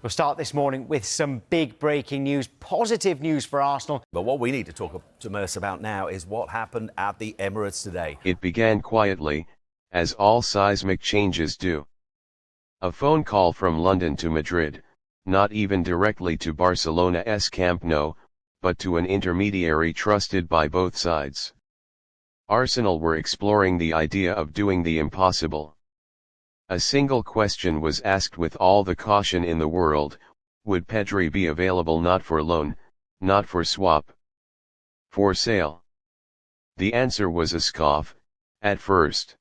We'll start this morning with some big breaking news, positive news for Arsenal. But what we need to talk to Merce about now is what happened at the Emirates today. It began quietly, as all seismic changes do. A phone call from London to Madrid, not even directly to Barcelona's Camp Nou, but to an intermediary trusted by both sides. Arsenal were exploring the idea of doing the impossible. A single question was asked with all the caution in the world: would Pedri be available not for loan, not for swap, for sale? The answer was a scoff, at first.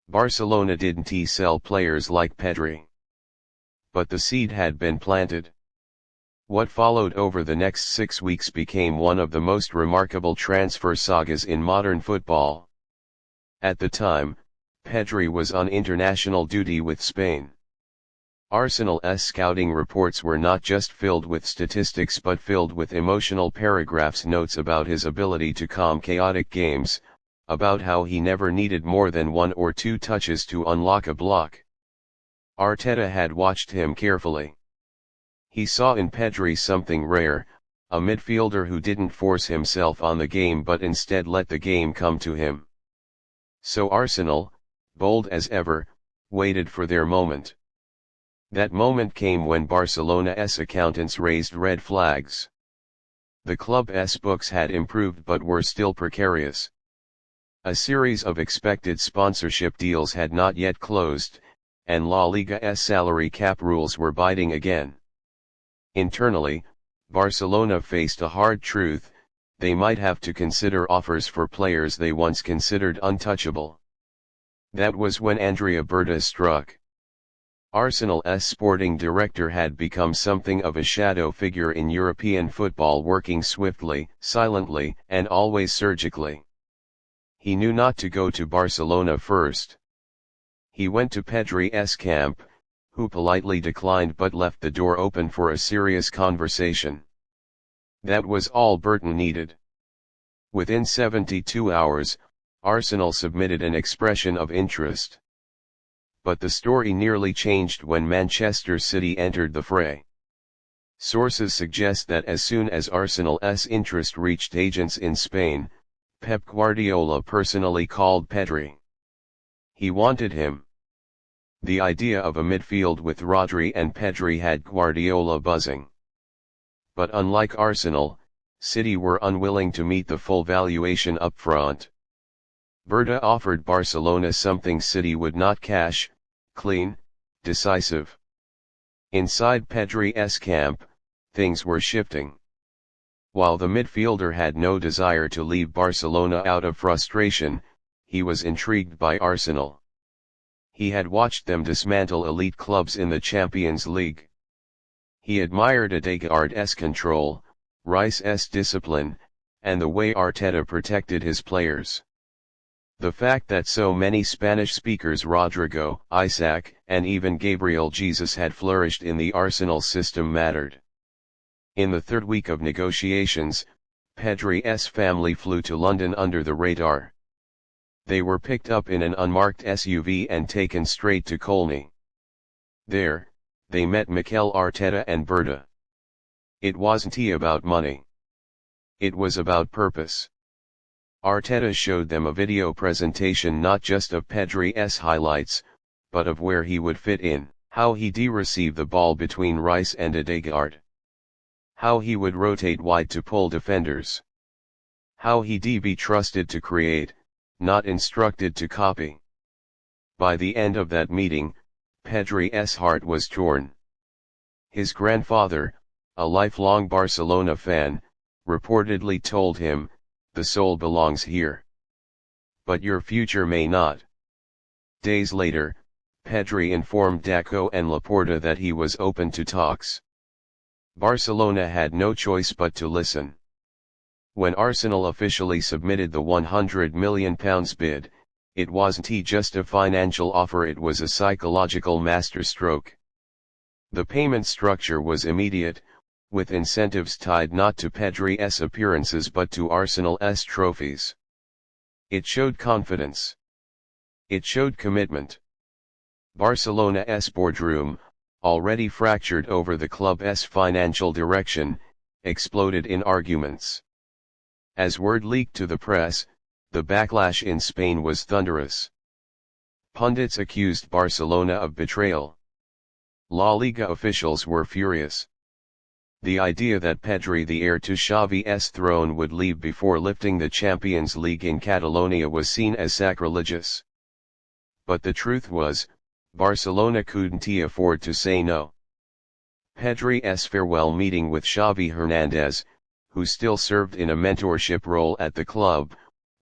Barcelona didn't sell players like Pedri. But the seed had been planted. What followed over the next 6 weeks became one of the most remarkable transfer sagas in modern football. At the time, Pedri was on international duty with Spain. Arsenal's scouting reports were not just filled with statistics but filled with emotional paragraphs, notes about his ability to calm chaotic games, about how he never needed more than 1 or 2 touches to unlock a block. Arteta had watched him carefully. He saw in Pedri something rare, a midfielder who didn't force himself on the game but instead let the game come to him. So Arsenal, bold as ever, waited for their moment. That moment came when Barcelona's accountants raised red flags. The club's books had improved but were still precarious. A series of expected sponsorship deals had not yet closed, and La Liga's salary cap rules were biting again. Internally, Barcelona faced a hard truth: they might have to consider offers for players they once considered untouchable. That was when Andrea Berta struck. Arsenal's sporting director had become something of a shadow figure in European football, working swiftly, silently, and always surgically. He knew not to go to Barcelona first. He went to Pedri's camp, who politely declined but left the door open for a serious conversation. That was all Burton needed. Within 72 hours, Arsenal submitted an expression of interest. But the story nearly changed when Manchester City entered the fray. Sources suggest that as soon as Arsenal's interest reached agents in Spain, Pep Guardiola personally called Pedri. He wanted him. The idea of a midfield with Rodri and Pedri had Guardiola buzzing. But unlike Arsenal, City were unwilling to meet the full valuation up front. Berta offered Barcelona something City would not cash: clean, decisive. Inside Pedri's camp, things were shifting. While the midfielder had no desire to leave Barcelona out of frustration, he was intrigued by Arsenal. He had watched them dismantle elite clubs in the Champions League. He admired Odegaard's control, Rice's discipline, and the way Arteta protected his players. The fact that so many Spanish speakers, Rodrigo, Isaac, and even Gabriel Jesus, had flourished in the Arsenal system mattered. In the third week of negotiations, Pedri's family flew to London under the radar. They were picked up in an unmarked SUV and taken straight to Colney. There, they met Mikel Arteta and Berta. It wasn't about money. It was about purpose. Arteta showed them a video presentation not just of Pedri's highlights, but of where he would fit in, how he'd receive the ball between Rice and Odegaard, how he would rotate wide to pull defenders, how he'd be trusted to create, not instructed to copy. By the end of that meeting, Pedri's heart was torn. His grandfather, a lifelong Barcelona fan, reportedly told him, "The soul belongs here. But your future may not." Days later, Pedri informed Deco and Laporta that he was open to talks. Barcelona had no choice but to listen. When Arsenal officially submitted the £100 million bid, it wasn't just a financial offer, it was a psychological masterstroke. The payment structure was immediate, with incentives tied not to Pedri's appearances but to Arsenal's trophies. It showed confidence. It showed commitment. Barcelona's boardroom, already fractured over the club's financial direction, exploded in arguments. As word leaked to the press, the backlash in Spain was thunderous. Pundits accused Barcelona of betrayal. La Liga officials were furious. The idea that Pedri, the heir to Xavi's throne, would leave before lifting the Champions League in Catalonia was seen as sacrilegious. But the truth was, Barcelona couldn't afford to say no. Pedri's farewell meeting with Xavi Hernandez, who still served in a mentorship role at the club,